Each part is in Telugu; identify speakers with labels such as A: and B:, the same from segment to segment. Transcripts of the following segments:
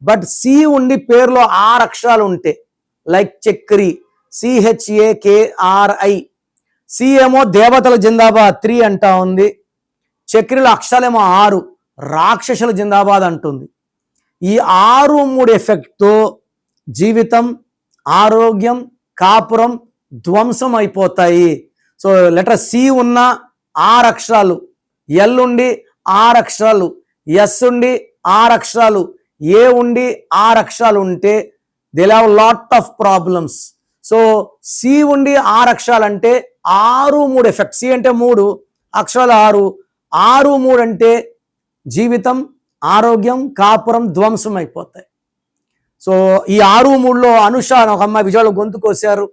A: బట్ సి ఉండి పేరులో 6 అక్షరాలు ఉంటే లైక్ చక్రి, CHAKRI, సి ఏమో దేవతల జిందాబాద్ 3 అంటా ఉంది, చక్రిలో అక్షరాలేమో 6, రాక్షసుల జిందాబాద్ అంటుంది. ఈ 6, 3 ఎఫెక్ట్తో జీవితం, ఆరోగ్యం, కాపురం ధ్వంసం అయిపోతాయి. సో లెటర్ సి ఉన్న 6 అక్షరాలు, ఎల్ ఉండి 6 అక్షరాలు, ఎస్ ఉండి 6 అక్షరాలు, ఏ ఉండి 6 అక్షరాలు ఉంటే they have lot of problems. So C ఉండి 6 అక్షరాలు అంటే 6, 3 ఎఫెక్ట్. సి అంటే 3 అక్షరాలు, 6, 6, 3 అంటే జీవితం, ఆరోగ్యం, కాపురం ధ్వంసం అయిపోతాయి. సో ఈ 6, 3లో అనుష ఒక అమ్మాయి విజయవాడలో గొంతు కోసారు,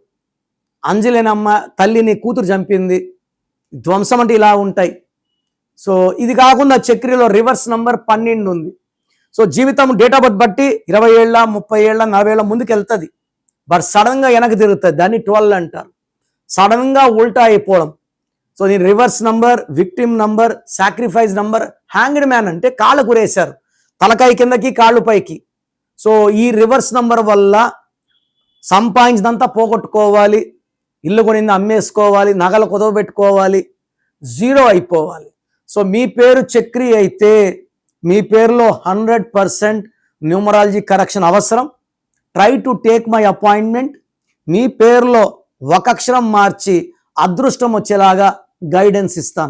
A: అంజలిని అమ్మ తల్లిని కూతురు చంపింది. ధ్వంసం అంటే ఇలా ఉంటాయి. సో ఇది కాకుండా చక్రిలో రివర్స్ నంబర్ 12 ఉంది. సో జీవితం డేట్ ఆఫ్ బర్త్ బట్టి 20 ఏళ్ళ, 30 ఏళ్ళ, 40 ఏళ్ళ ముందుకు వెళ్తుంది, బట్ సడన్గా వెనక్కి తిరుగుతుంది. దాన్ని 12 అంటారు. సడన్గా ఉల్టా అయిపోవడం. సో దీని reverse number, victim number, sacrifice number. Hanged man అంటే కాళ్ళు కురేశారు, తలకాయ కిందకి కాళ్ళు పైకి. సో ఈ రివర్స్ నంబర్ వల్ల సంపాదించినంతా పోగొట్టుకోవాలి, ఇల్లు కొనింది అమ్మేసుకోవాలి, నగలు కుదవబెట్టుకోవాలి, 0 అయిపోవాలి. సో మీ పేరు చక్రి అయితే మీ పేరులో 100% న్యూమరాలజీ కరెక్షన్ అవసరం. Try to take my appointment. మీ పేరులో ఒక అక్షరం మార్చి అదృష్టం వచ్చేలాగా గైడెన్స్ ఇస్తాను.